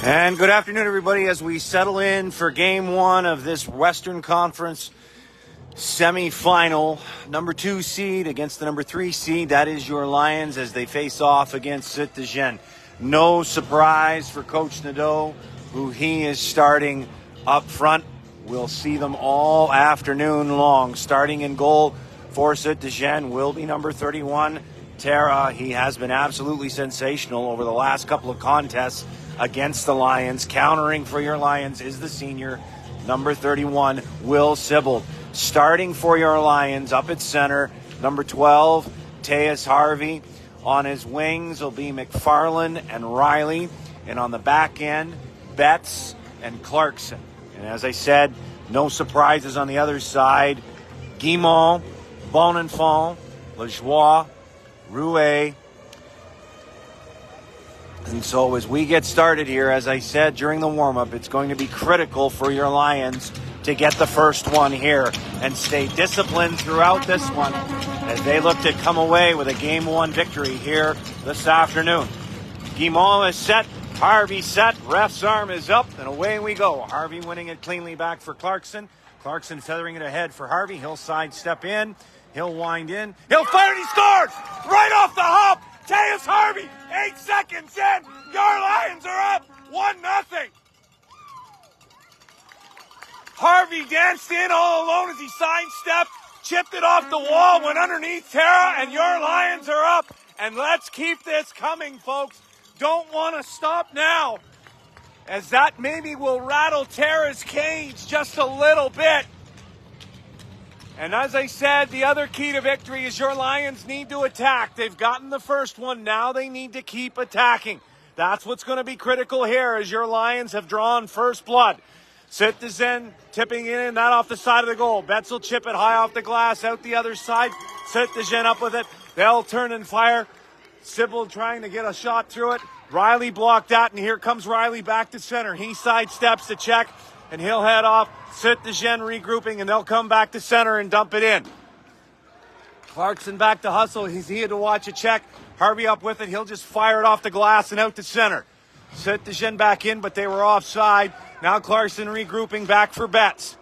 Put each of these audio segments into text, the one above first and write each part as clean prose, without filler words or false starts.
And good afternoon, everybody, as we settle in for game one of this Western Conference semifinal. Number 2 seed against the number 3 seed. That is your Lions as they face off against Saint-Étienne. No surprise for Coach Nadeau, who he is starting up front. We'll see them all afternoon long. Starting in goal for Saint-Étienne will be number 31, Tara. He has been absolutely sensational over the last couple of contests against the Lions. Countering for your Lions is the senior, number 31, Will Sibbald. Starting for your Lions up at center, number 12, Tejas Harvey. On his wings will be McFarland and Riley. And on the back end, Betts and Clarkson. And as I said, no surprises on the other side. Guimond, Bonenfant, Lajoie, Rouet. And so as we get started here, as I said during the warm-up, it's going to be critical for your Lions to get the first one here and stay disciplined throughout this one as they look to come away with a Game 1 victory here this afternoon. Guimond is set, Harvey set, ref's arm is up, and away we go. Harvey winning it cleanly back for Clarkson. Clarkson feathering it ahead for Harvey. He'll sidestep in, he'll wind in, he'll fire and he scores! Right off the hop! Tejas Harvey, 8 seconds in. Your Lions are up 1-0. Harvey danced in all alone as he sidestepped, chipped it off the wall, went underneath Tara, and your Lions are up. And let's keep this coming, folks. Don't want to stop now, as that maybe will rattle Tara's cage just a little bit. And as I said, the other key to victory is your Lions need to attack. They've gotten the first one. Now they need to keep attacking. That's what's going to be critical here as your Lions have drawn first blood. Saint-Étienne tipping in, that off the side of the goal. Betts will chip it high off the glass, out the other side. Saint-Étienne up with it. They'll turn and fire. Sibbald trying to get a shot through it. Riley blocked that, and here comes Riley back to center. He sidesteps to check, and he'll head off. Saint-Étienne regrouping, and they'll come back to center and dump it in. Clarkson back to hustle. He's here to watch a check. Harvey up with it. He'll just fire it off the glass and out to center. Saint-Étienne back in, but they were offside. Now Clarkson regrouping back for Betts.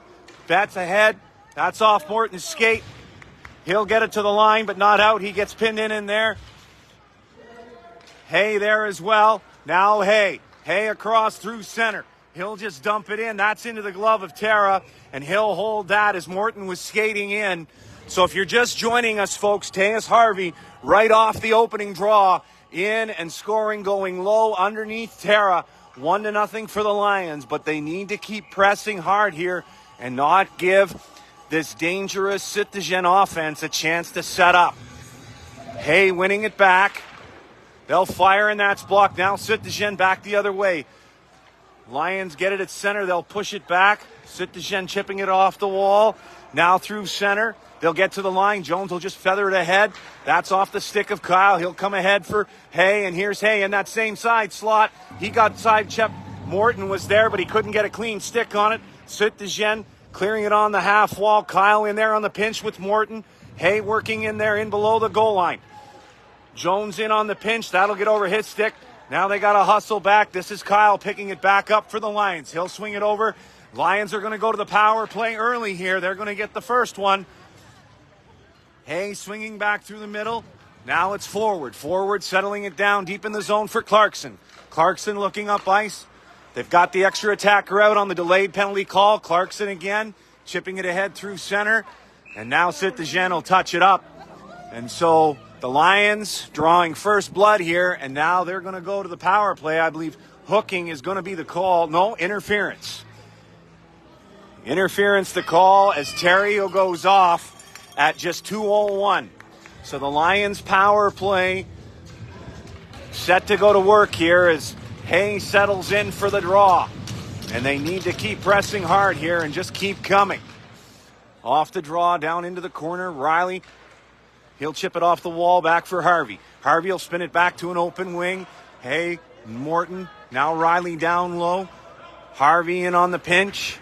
Betts ahead. That's off Morton's skate. He'll get it to the line, but not out. He gets pinned in there. Hay there as well. Now Hay. Hay across through center. He'll just dump it in. That's into the glove of Tara, and he'll hold that as Morton was skating in. So if you're just joining us, folks, Tejas Harvey right off the opening draw, in and scoring, going low underneath Tara. 1-0 for the Lions, but they need to keep pressing hard here and not give this dangerous Saint-Étienne offense a chance to set up. Hay winning it back. They'll fire, and that's blocked. Now Saint-Étienne back the other way. Lions get it at center. They'll push it back. Saint-Étienne chipping it off the wall. Now through center. They'll get to the line. Jones will just feather it ahead. That's off the stick of Kyle. He'll come ahead for Hay, and here's Hay in that same side slot. He got side checked. Morton was there, but he couldn't get a clean stick on it. Saint-Étienne clearing it on the half wall. Kyle in there on the pinch with Morton. Hay working in there in below the goal line. Jones in on the pinch. That'll get over his stick. Now they got to hustle back. This is Kyle picking it back up for the Lions. He'll swing it over. Lions are going to go to the power play early here. They're going to get the first one. Hay swinging back through the middle. Now it's forward. Forward settling it down deep in the zone for Clarkson. Clarkson looking up ice. They've got the extra attacker out on the delayed penalty call. Clarkson again chipping it ahead through center. And now Saint-Étienne will touch it up. And so the Lions drawing first blood here, and now they're going to go to the power play. I believe hooking is going to be the call. No, interference. Interference the call as Terrio goes off at just 2:01. So the Lions power play set to go to work here as Hay settles in for the draw. And they need to keep pressing hard here and just keep coming. Off the draw, down into the corner, Riley. He'll chip it off the wall back for Harvey. Harvey will spin it back to an open wing. Hay, Morton, now Riley down low. Harvey in on the pinch.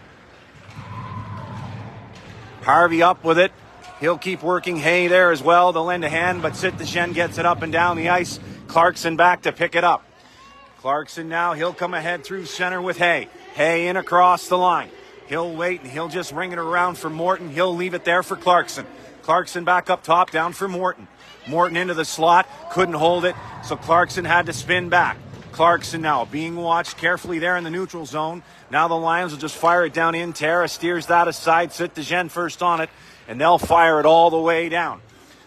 Harvey up with it. He'll keep working. Hay there as well. They'll lend a hand, but Saint-Étienne gets it up and down the ice. Clarkson back to pick it up. Clarkson now, he'll come ahead through center with Hay. Hay in across the line. He'll wait and he'll just ring it around for Morton. He'll leave it there for Clarkson. Clarkson back up top, down for Morton. Morton into the slot, couldn't hold it, so Clarkson had to spin back. Clarkson now being watched carefully there in the neutral zone. Now the Lions will just fire it down in. Tara steers that aside. Sit-to-Gen first on it, and they'll fire it all the way down.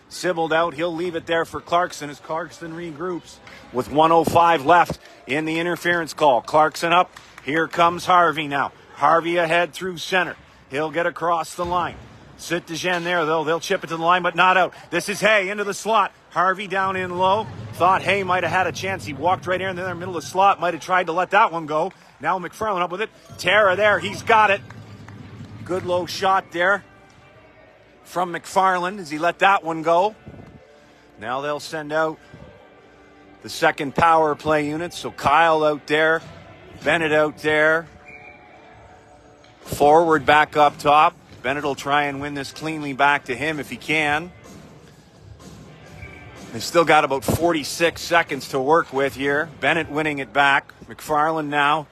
Sibbled out, he'll leave it there for Clarkson as Clarkson regroups with 1:05 left in the interference call. Clarkson up, here comes Harvey now. Harvey ahead through center. He'll get across the line. Sit-to-Gen there, though. They'll chip it to the line, but not out. This is Hay into the slot. Harvey down in low. Thought Hay might have had a chance. He walked right in there in the middle of the slot. Might have tried to let that one go. Now McFarland up with it. Tara there. He's got it. Good low shot there from McFarland as he let that one go. Now they'll send out the second power play unit. So Kyle out there. Bennett out there. Forward back up top. Bennett will try and win this cleanly back to him if he can. They've still got about 46 seconds to work with here. Bennett winning it back. McFarland now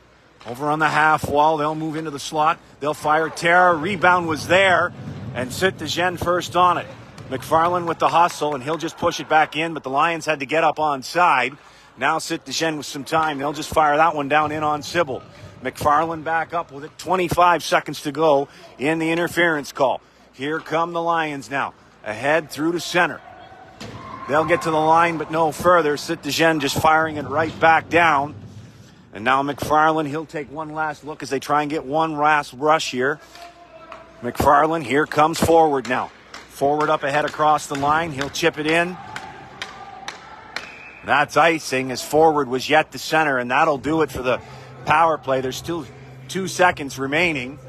over on the half wall. They'll move into the slot. They'll fire. Tara. Rebound was there. And Sit-to-Gen first on it. McFarland with the hustle, and he'll just push it back in, but the Lions had to get up on side. Now Sit-to-Gen with some time. They'll just fire that one down in on Sybil. McFarland back up with it. 25 seconds to go in the interference call. Here come the Lions now. Ahead through to center. They'll get to the line, but no further. Sit-to-Gen just firing it right back down. And now McFarland, he'll take one last look as they try and get one last rush here. McFarland, here comes forward now. Forward up ahead across the line. He'll chip it in. That's icing as forward was yet to center, and that'll do it for the power play. There's still 2 seconds remaining.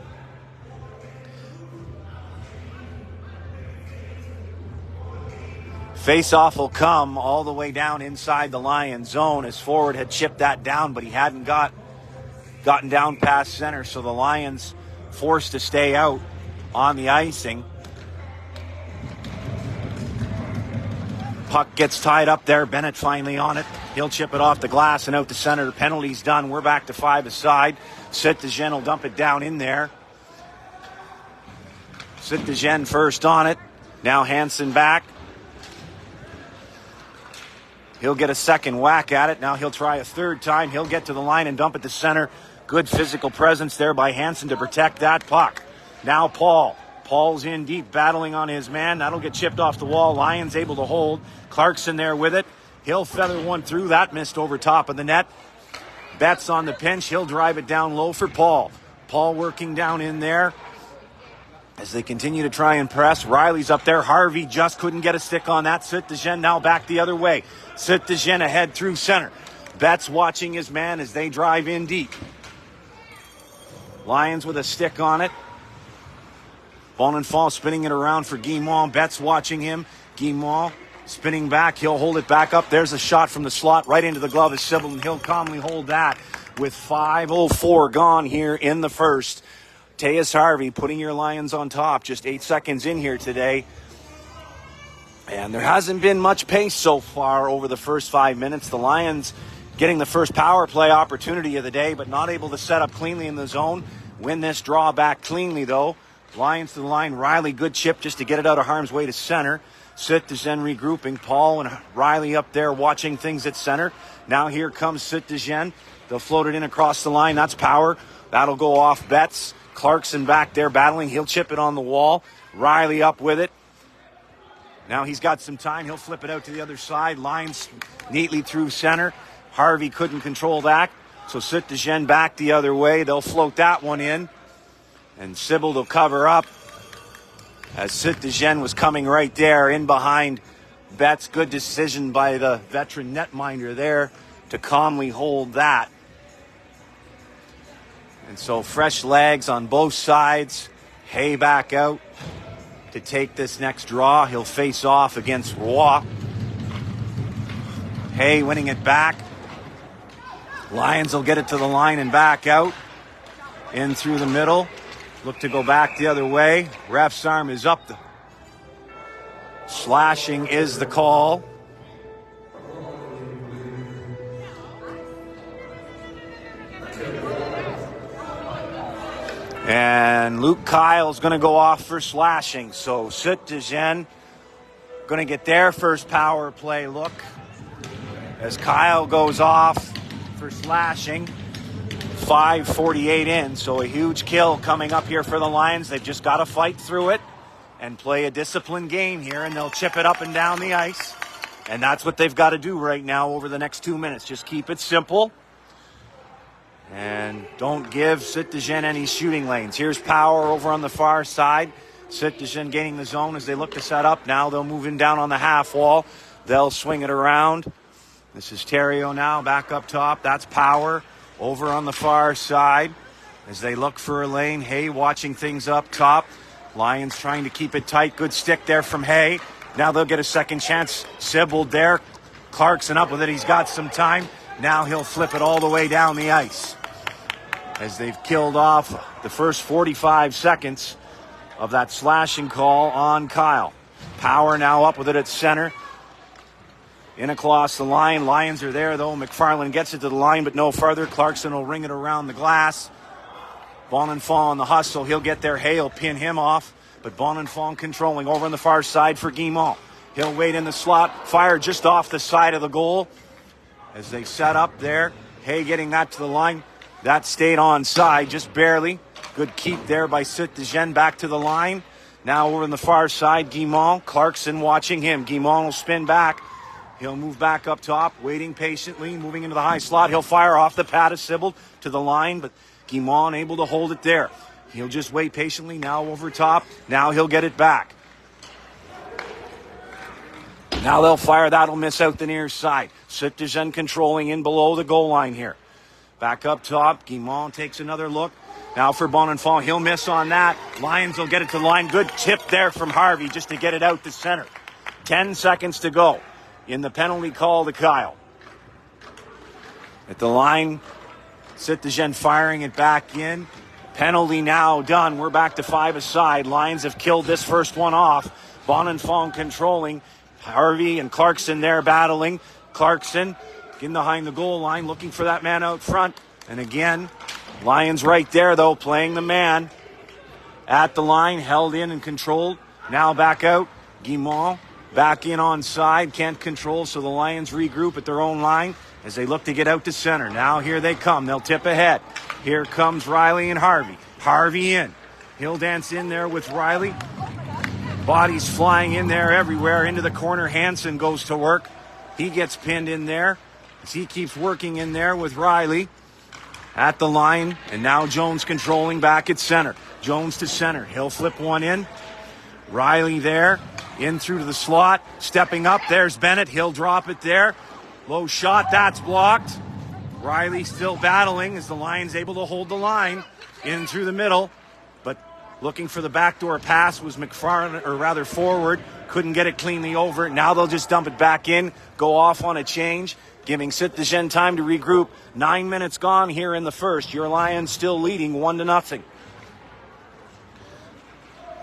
Face-off will come all the way down inside the Lions zone as forward had chipped that down, but he hadn't gotten down past center, so the Lions forced to stay out on the icing. Puck gets tied up there. Bennett finally on it. He'll chip it off the glass and out to center. The penalty's done. We're back to 5 aside. Sit-to-Gen will dump it down in there. Sit-to-Gen first on it. Now Hansen back. He'll get a second whack at it. Now he'll try a third time. He'll get to the line and dump it to center. Good physical presence there by Hansen to protect that puck. Now Paul. Paul's in deep, battling on his man. That'll get chipped off the wall. Lions able to hold. Clarkson there with it. He'll feather one through. That missed over top of the net. Betts on the pinch. He'll drive it down low for Paul. Paul working down in there as they continue to try and press. Riley's up there. Harvey just couldn't get a stick on that. Sit-to-Gen now back the other way. Sit-to-Gen ahead through center. Betts watching his man as they drive in deep. Lions with a stick on it. Bonenfant spinning it around for Guimont. Betts watching him. Guimont spinning back. He'll hold it back up. There's a shot from the slot right into the glove of Sybil, and he'll calmly hold that with 5:04 gone here in the first. Tejas Harvey putting your Lions on top. Just 8 seconds in here today. And there hasn't been much pace so far over the first 5 minutes. The Lions getting the first power play opportunity of the day, but not able to set up cleanly in the zone. Win this draw back cleanly, though. Lions to the line. Riley, good chip just to get it out of harm's way to center. Sit-to-Gen regrouping. Paul and Riley up there watching things at center. Now here comes Sit-to-Gen. They'll float it in across the line. That's power. That'll go off Betts. Clarkson back there battling. He'll chip it on the wall. Riley up with it. Now he's got some time. He'll flip it out to the other side. Lines neatly through center. Harvey couldn't control that. So Sit-to-Gen back the other way. They'll float that one in. And Sybil will cover up as Sit-to-Gen was coming right there in behind Betts. Good decision by the veteran netminder there to calmly hold that. And so fresh legs on both sides. Hay back out to take this next draw. He'll face off against Roy. Hay winning it back. Lions will get it to the line and back out. In through the middle. Look to go back the other way. Ref's arm is up. Slashing is the call. And Luke Kyle's going to go off for slashing. So Citizen going to get their first power play look as Kyle goes off for slashing. 5:48 in, so a huge kill coming up here for the Lions. They've just got to fight through it and play a disciplined game here, and they'll chip it up and down the ice. And that's what they've got to do right now over the next 2 minutes. Just keep it simple and don't give Citizen any shooting lanes. Here's Power over on the far side. Citizen gaining the zone as they look to set up. Now they'll move in down on the half wall. They'll swing it around. This is Theriault now back up top. That's Power over on the far side as they look for a lane. Hay watching things up top. Lions trying to keep it tight. Good stick there from Hay. Now they'll get a second chance. Sibbald there. Clarkson up with it. He's got some time. Now he'll flip it all the way down the ice as they've killed off the first 45 seconds of that slashing call on Kyle. Power now up with it at center. In across the line. Lions are there, though. McFarland gets it to the line, but no further. Clarkson will ring it around the glass. Bonenfant on the hustle. He'll get there. Hay will pin him off. But Bonenfant controlling over on the far side for Guimont. He'll wait in the slot. Fire just off the side of the goal as they set up there. Hay getting that to the line. That stayed onside, just barely. Good keep there by Citizen back to the line. Now over on the far side, Guimont. Clarkson watching him. Guimont will spin back. He'll move back up top, waiting patiently, moving into the high slot. He'll fire off the pad of Sibbald to the line, but Guimont able to hold it there. He'll just wait patiently, now over top. Now he'll get it back. Now they'll fire. That'll miss out the near side. Citizen controlling in below the goal line here. Back up top. Guimont takes another look. Now for Bonenfant. He'll miss on that. Lions will get it to the line. Good tip there from Harvey just to get it out to center. 10 seconds to go in the penalty call to Kyle. At the line, Citizen firing it back in. Penalty now done. We're back to 5 aside. Lions have killed this first one off. Bonenfant controlling. Harvey and Clarkson there battling. Clarkson in behind the goal line looking for that man out front. And again, Lions right there though, playing the man. At the line, held in and controlled. Now back out. Guimont back in on side. Can't control, so the Lions regroup at their own line as they look to get out to center. Now here they come. They'll tip ahead. Here comes Riley and Harvey. Harvey in. He'll dance in there with Riley. Bodies flying in there everywhere. Into the corner. Hansen goes to work. He gets pinned in there as he keeps working in there with Riley. At the line. And now Jones controlling back at center. Jones to center. He'll flip one in. Riley there. In through to the slot. Stepping up. There's Bennett. He'll drop it there. Low shot. That's blocked. Riley still battling as the Lions able to hold the line. In through the middle. But looking for the backdoor pass was McFarland, or rather forward. Couldn't get it cleanly over. Now they'll just dump it back in. Go off on a change. Giving Citizen time to regroup. 9 minutes gone here in the first. Your Lions still leading 1-0.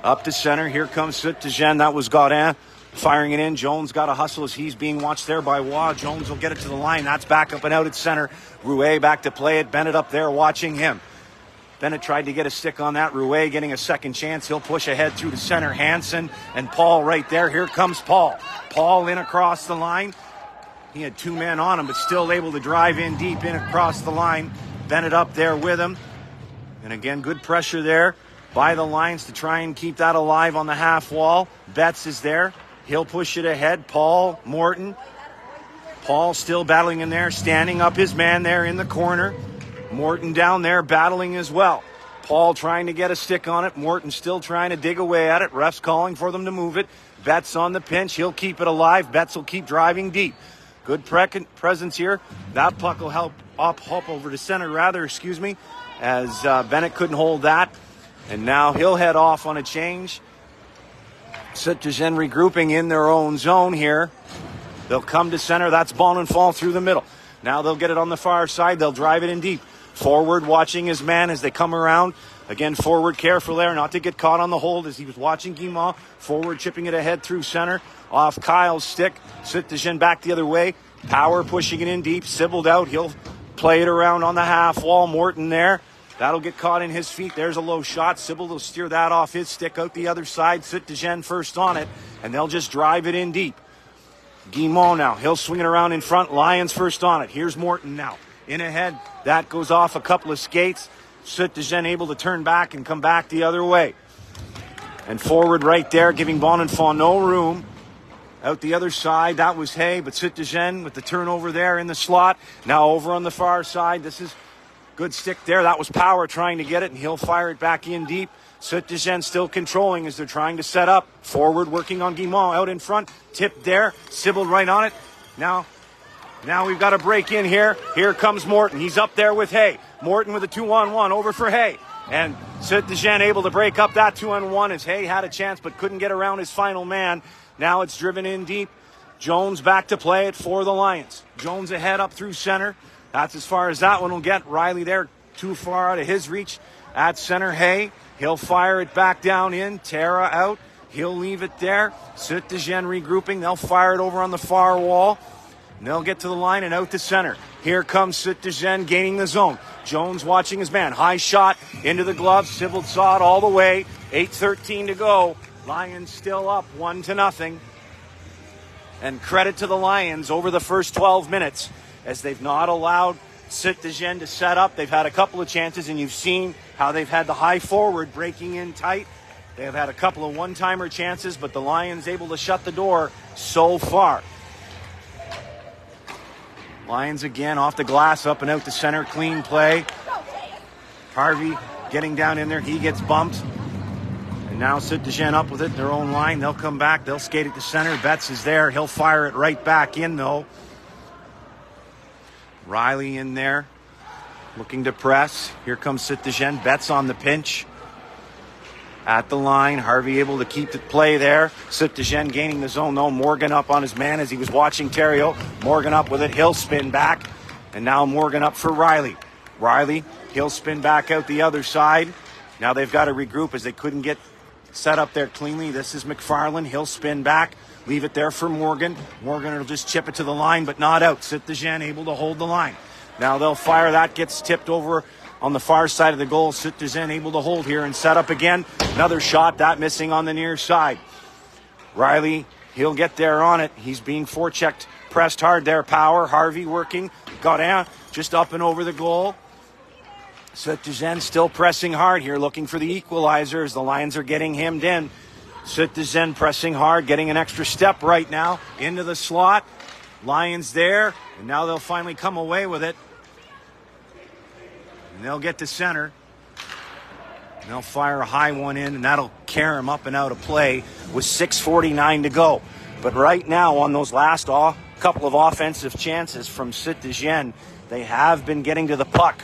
Up to center. Here comes Citizen. That was Gaudin firing it in. Jones got a hustle as he's being watched there by Waugh. Jones will get it to the line. That's back up and out at center. Rouet back to play it. Bennett up there watching him. Bennett tried to get a stick on that. Rouet getting a second chance. He'll push ahead through to center. Hansen and Paul right there. Here comes Paul. Paul in across the line. He had 2 men on him, but still able to drive in deep in across the line. Bennett up there with him. And again, good pressure there by the Lions to try and keep that alive on the half wall. Betts is there. He'll push it ahead. Paul, Morton. Paul still battling in there, standing up his man there in the corner. Morton down there battling as well. Paul trying to get a stick on it. Morton still trying to dig away at it. Refs calling for them to move it. Betts on the pinch. He'll keep it alive. Betts will keep driving deep. Good presence here. That puck will help hop over to center, as Bennett couldn't hold that. And now he'll head off on a change. Citizen regrouping in their own zone here. They'll come to center. That's Bonenfant through the middle. Now they'll get it on the far side. They'll drive it in deep. Forward watching his man as they come around. Again, forward careful there not to get caught on the hold as he was watching Guimont. Forward chipping it ahead through center. Off Kyle's stick. Citizen back the other way. Power pushing it in deep. Sibbald out. He'll play it around on the half wall. Morton there. That'll get caught in his feet. There's a low shot. Sybil will steer that off his stick out the other side. Süttergren first on it, and they'll just drive it in deep. Guimont now. He'll swing it around in front. Lions first on it. Here's Morton now. In ahead. That goes off a couple of skates. Süttergren able to turn back and come back the other way. And forward right there, giving Bonenfant no room. Out the other side, that was Hay, but Süttergren with the turnover there in the slot. Now over on the far side, this is good stick there. That was Power trying to get it, and he'll fire it back in deep. Süttergren still controlling as they're trying to set up. Forward working on Guimont out in front. Tipped there. Sybil right on it. Now we've got a break in here. Here comes Morton. He's up there with Hay. Morton with a 2-on-1 over for Hay. And Süttergren able to break up that 2-on-1 as Hay had a chance but couldn't get around his final man. Now it's driven in deep. Jones back to play it for the Lions. Jones ahead up through center. That's as far as that one will get. Riley there too far out of his reach. At center, Hay. He'll fire it back down in. Tara out. He'll leave it there. Süttergren regrouping. They'll fire it over on the far wall. And they'll get to the line and out to center. Here comes Süttergren gaining the zone. Jones watching his man. High shot into the glove. Sybil saw it all the way. 8:13 to go. Lions still up 1-0. And credit to the Lions over the first 12 minutes as they've not allowed Süttergren to set up. They've had a couple of chances, and you've seen how they've had the high forward breaking in tight. They have had a couple of one-timer chances, but the Lions able to shut the door so far. Lions again off the glass, up and out to center. Clean play. Harvey getting down in there. He gets bumped. And now Süttergren up with it, their own line. They'll come back. They'll skate it to center. Betts is there. He'll fire it right back in, though. Riley in there, looking to press. Here comes Süttergren. Betts on the pinch. At the line, Harvey able to keep the play there. Süttergren gaining the zone, though. Morgan up on his man as he was watching Theriault. Morgan up with it. He'll spin back. And now Morgan up for Riley. Riley, he'll spin back out the other side. Now they've got to regroup as they couldn't get set up there cleanly. This is McFarland. He'll spin back. Leave it there for Morgan. Morgan will just chip it to the line, but not out. Süttergren able to hold the line. Now they'll fire. That gets tipped over on the far side of the goal. Süttergren able to hold here and set up again. Another shot, that missing on the near side. Riley, he'll get there on it. He's being forechecked, pressed hard there. Power, Harvey working. Got out, just up and over the goal. Süttergren still pressing hard here, looking for the equalizer as the Lions are getting hemmed in. Süttergren pressing hard, getting an extra step right now into the slot. Lions there, and now they'll finally come away with it. And they'll get to center. And they'll fire a high one in, and that'll carry them up and out of play with 6:49 to go. But right now, on those last couple of offensive chances from Süttergren, they have been getting to the puck.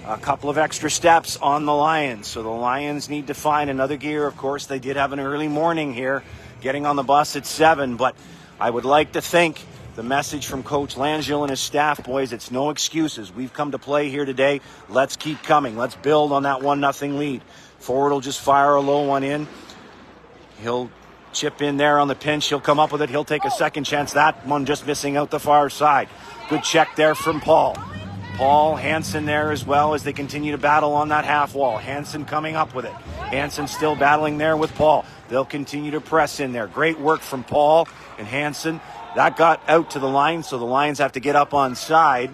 A couple of extra steps on the Lions. So the Lions need to find another gear. Of course, they did have an early morning here, getting on the bus at 7. But I would like to think the message from Coach Langille and his staff, boys, it's no excuses. We've come to play here today. Let's keep coming. Let's build on that 1-0 lead. Forward will just fire a low one in. He'll chip in there on the pinch. He'll come up with it. He'll take a second chance. That one just missing out the far side. Good check there from Paul. Paul, Hansen there as well as they continue to battle on that half wall. Hansen coming up with it. Hansen still battling there with Paul. They'll continue to press in there. Great work from Paul and Hansen. That got out to the line, so the Lions have to get up on side.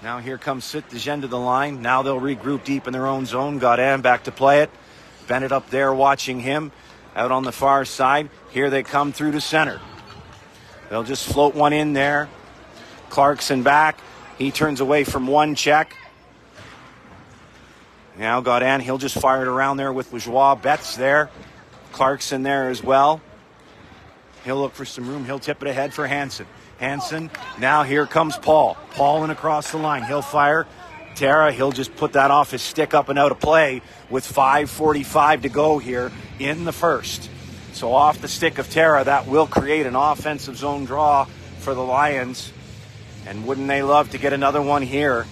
Now here comes Süttergren to the line. Now they'll regroup deep in their own zone. Godin back to play it. Bennett up there watching him out on the far side. Here they come through to center. They'll just float one in there. Clarkson back. He turns away from one check. Now Godin, he'll just fire it around there with Lajoie. Betts there. Clarkson there as well. He'll look for some room. He'll tip it ahead for Hansen. Hansen. Now here comes Paul. Paul in across the line. He'll fire. Tara, he'll just put that off his stick up and out of play with 5:45 to go here in the first. So off the stick of Tara, that will create an offensive zone draw for the Lions. And wouldn't they love to get another one here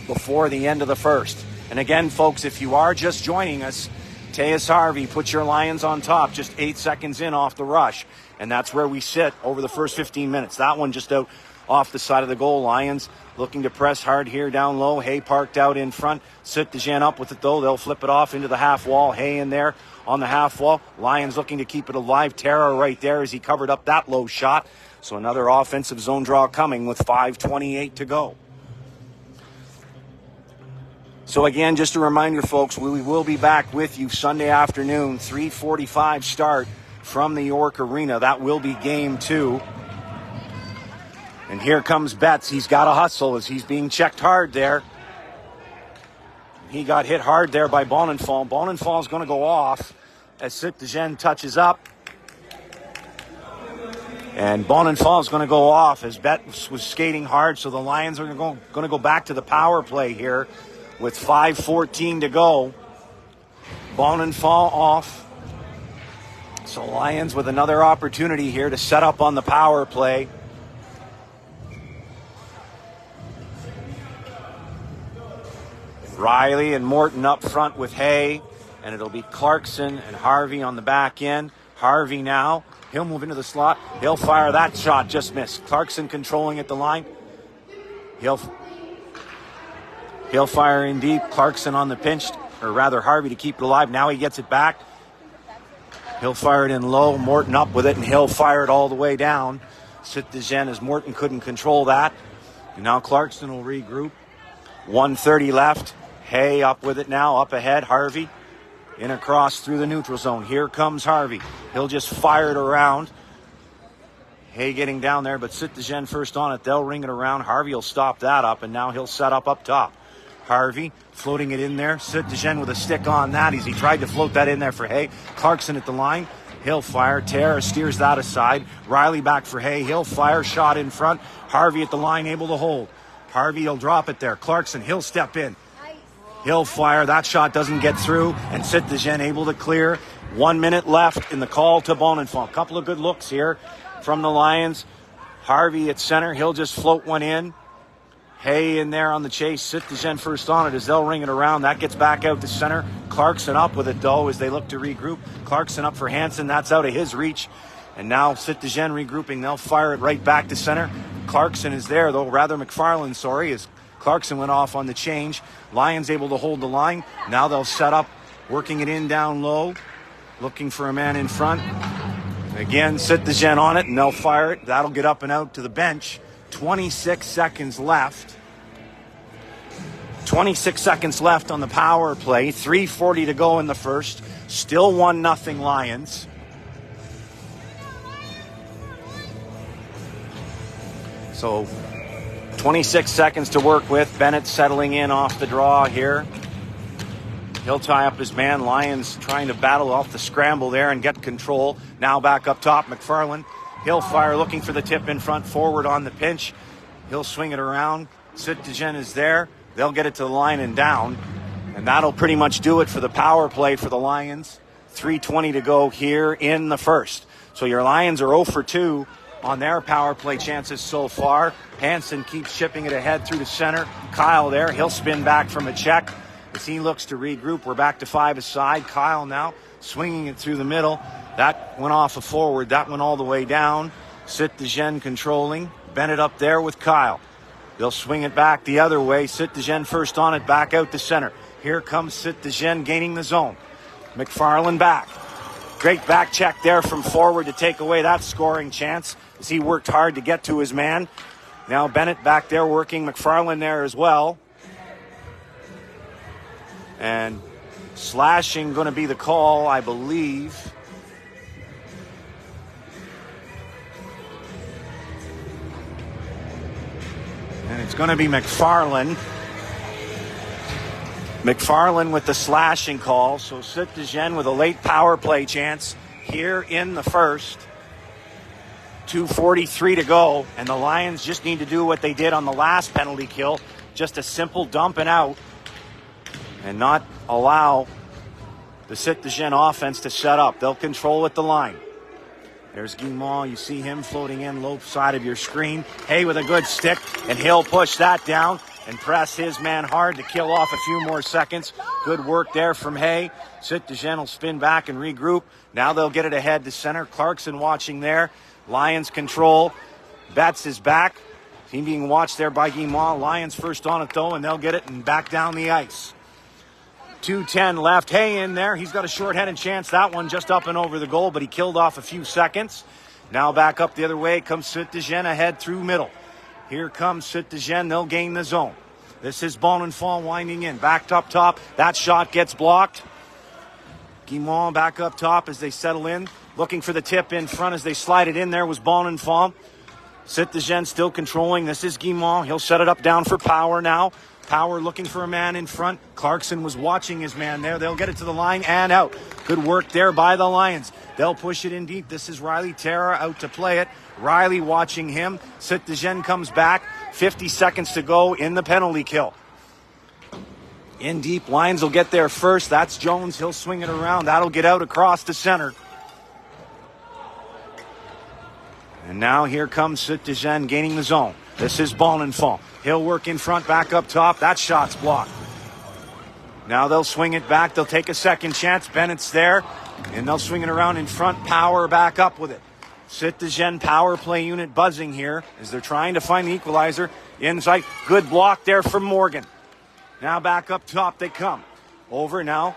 before the end of the first? And again, folks, if you are just joining us, Tejas Harvey put your Lions on top just 8 seconds in off the rush. And that's where we sit over the first 15 minutes. That one just out off the side of the goal. Lions looking to press hard here down low. Hay parked out in front. Sittagin up with it though. They'll flip it off into the half wall. Hay in there on the half wall. Lions looking to keep it alive. Terra right there as he covered up that low shot. So another offensive zone draw coming with 5:28 to go. So again, just a reminder, folks, we will be back with you Sunday afternoon, 3:45 start from the York Arena. That will be game 2. And here comes Betts. He's got to hustle as he's being checked hard there. He got hit hard there by Bonenfall. Bonenfall is going to go off as Sittagin touches up. And Bonenfall is going to go off as Betts was skating hard. So the Lions are going to go back to the power play here with 5:14 to go. Bonenfall off. So Lions with another opportunity here to set up on the power play. Riley and Morton up front with Hay. And it'll be Clarkson and Harvey on the back end. Harvey now. He'll move into the slot. He'll fire that shot. Just missed. Clarkson controlling at the line. He'll fire in deep. Clarkson on the pinch. Or rather Harvey to keep it alive. Now he gets it back. He'll fire it in low. Morton up with it. And he'll fire it all the way down. Sittagin as Morton couldn't control that. And now Clarkson will regroup. 1:30 left. Hay up with it now. Up ahead. Harvey. In across through the neutral zone. Here comes Harvey. He'll just fire it around. Hay getting down there, but Sittagin first on it. They'll ring it around. Harvey will stop that up, and now he'll set up top. Harvey floating it in there. Sittagin with a stick on that as he tried to float that in there for Hay. Clarkson at the line. He'll fire. Terra steers that aside. Riley back for Hay. He'll fire. Shot in front. Harvey at the line, able to hold. Harvey will drop it there. Clarkson, he'll step in. He'll fire. That shot doesn't get through, and Sittagin able to clear. 1 minute left in the call to Bonenfall. A couple of good looks here from the Lions. Harvey at center. He'll just float one in. Hay in there on the chase. Sittagin first on it as they'll ring it around. That gets back out to center. Clarkson up with it, though, as they look to regroup. Clarkson up for Hansen. That's out of his reach. And now Sittagin regrouping. They'll fire it right back to center. Clarkson is there, though. Rather McFarland, as Clarkson went off on the change. Lions able to hold the line. Now they'll set up, working it in down low, looking for a man in front. Again, Sittagin on it, and they'll fire it. That'll get up and out to the bench. 26 seconds left. 26 seconds left on the power play. 3:40 to go in the first. Still 1-0 Lions. So 26 seconds to work with. Bennett settling in off the draw here. He'll tie up his man. Lions trying to battle off the scramble there and get control. Now back up top, McFarland. He'll fire, looking for the tip in front, forward on the pinch. He'll swing it around. Sittagin is there. They'll get it to the line and down. And that'll pretty much do it for the power play for the Lions. 3:20 to go here in the first. So your Lions are 0 for 2 on their power play chances so far. Hansen keeps chipping it ahead through the center. Kyle there. He'll spin back from a check as he looks to regroup. We're back to 5 aside. Kyle now swinging it through the middle. That went off a forward. That went all the way down. Sittagin controlling. Bennett up there with Kyle. They'll swing it back the other way. Sittagin first on it, back out to center. Here comes Sittagin gaining the zone. McFarland back. Great back check there from forward to take away that scoring chance as he worked hard to get to his man. Now Bennett back there working. McFarland there as well. And slashing going to be the call, I believe. And it's going to be McFarland. McFarland with the slashing call. So Sittagin with a late power play chance here in the first. 2:43 to go. And the Lions just need to do what they did on the last penalty kill. Just a simple dump and out. And not allow the Sittagin offense to set up. They'll control at the line. There's Guimont. You see him floating in low side of your screen. Hay with a good stick. And he'll push that down and press his man hard to kill off a few more seconds. Good work there from Hay. Sittagin will spin back and regroup. Now they'll get it ahead to center. Clarkson watching there. Lions control. Betts is back. Team being watched there by Guimont. Lions first on it, though, and they'll get it and back down the ice. 2:10 left. Hay in there. He's got a short-handed chance. That one just up and over the goal, but he killed off a few seconds. Now back up the other way comes Süd-de-Gien ahead through middle. Here comes Süd-de-Gien. They'll gain the zone. This is Bonenfant winding in. Back up top. That shot gets blocked. Guimont back up top as they settle in. Looking for the tip in front as they slide it in there was Bonenfant. Süd-de-Gien still controlling. This is Guimont. He'll set it up down for Power now. Power looking for a man in front. Clarkson was watching his man there. They'll get it to the line and out. Good work there by the Lions. They'll push it in deep. This is Riley Terra out to play it. Riley watching him. Süd-de-Gien comes back. 50 seconds to go in the penalty kill. In deep, Lions will get there first. That's Jones. He'll swing it around. That'll get out across the center. And now here comes Süd-de-Gien gaining the zone. This is Bonenfant. He'll work in front, back up top. That shot's blocked. Now they'll swing it back. They'll take a second chance. Bennett's there. And they'll swing it around in front. Power back up with it. Süd-de-Gien power play unit buzzing here as they're trying to find the equalizer. Inside. Good block there from Morgan. Now back up top they come. Over now.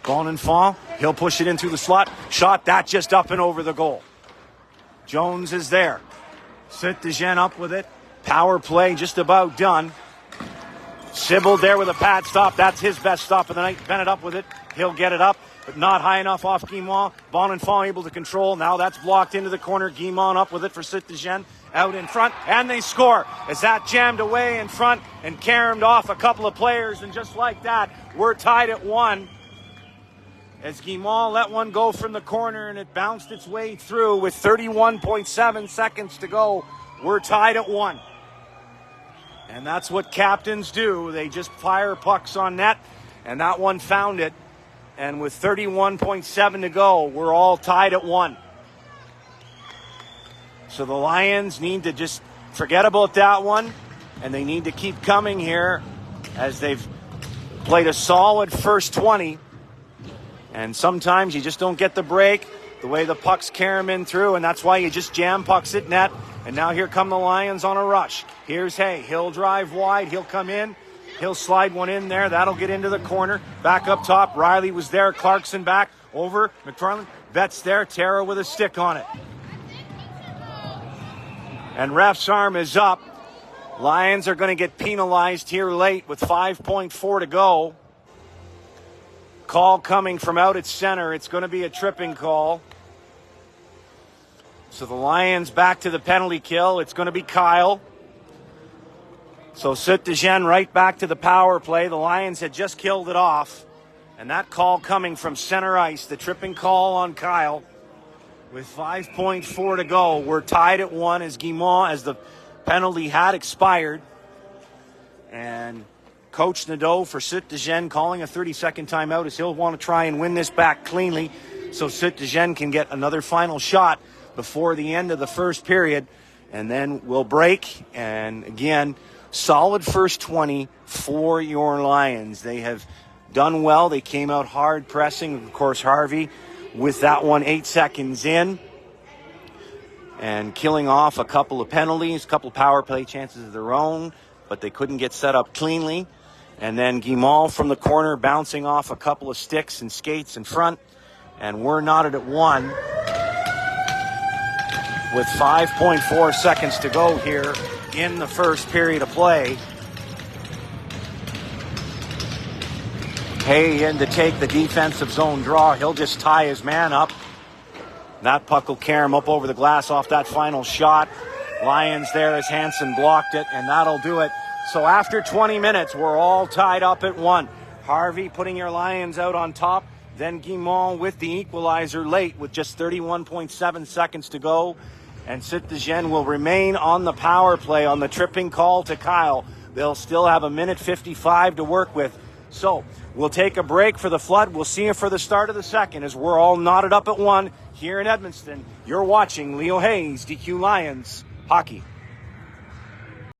Bonenfant. He'll push it in through the slot. Shot that just up and over the goal. Jones is there. Süd-de-Gien up with it. Power play just about done. Sybil there with a pad stop. That's his best stop of the night. Bennett up with it. He'll get it up, but not high enough off Guimont. Bonenfant able to control. Now that's blocked into the corner. Guimont up with it for Süd-de-Gien. Out in front, and they score. As that jammed away in front and caromed off a couple of players, and just like that, we're tied at 1. As Guimont let one go from the corner and it bounced its way through with 31.7 seconds to go. We're tied at 1. And that's what captains do. They just fire pucks on net, and that one found it. And with 31.7 to go, we're all tied at 1. So the Lions need to just forget about that one, and they need to keep coming here as they've played a solid first 20. And sometimes you just don't get the break, the way the pucks carry them in through, and that's why you just jam pucks at net. And now here come the Lions on a rush. Here's Hay. He'll drive wide. He'll come in. He'll slide one in there. That'll get into the corner. Back up top. Riley was there. Clarkson back. Over. McFarland. Betts there. Terra with a stick on it. And ref's arm is up. Lions are going to get penalized here late with 5.4 to go. Call coming from out at center. It's going to be a tripping call. So the Lions back to the penalty kill. It's going to be Kyle. So Süd-de-Gien right back to the power play. The Lions had just killed it off. And that call coming from center ice. The tripping call on Kyle. With 5.4 to go. We're tied at 1 as Guimont, as the penalty had expired. And Coach Nadeau for Süd-de-Gien calling a 30-second timeout as he'll want to try and win this back cleanly so Süd-de-Gien can get another final shot before the end of the first period. And then we'll break. And again, solid first 20 for your Lions. They have done well. They came out hard pressing. Of course, Harvey with that one 8 seconds in and killing off a couple of penalties, a couple of power play chances of their own, but they couldn't get set up cleanly. And then Guimont from the corner bouncing off a couple of sticks and skates in front. And we're knotted at 1 with 5.4 seconds to go here in the first period of play. Hay in to take the defensive zone draw. He'll just tie his man up. That puck will carry him up over the glass off that final shot. Lions there as Hansen blocked it, and that'll do it. So after 20 minutes, we're all tied up at 1. Harvey putting your Lions out on top. Then Guimont with the equalizer late with just 31.7 seconds to go. And Süd-de-Gien will remain on the power play on the tripping call to Kyle. They'll still have a minute 55 to work with. So we'll take a break for the Flood. We'll see you for the start of the second as we're all knotted up at 1 here in Edmundston. You're watching Leo Hayes, DQ Lions Hockey.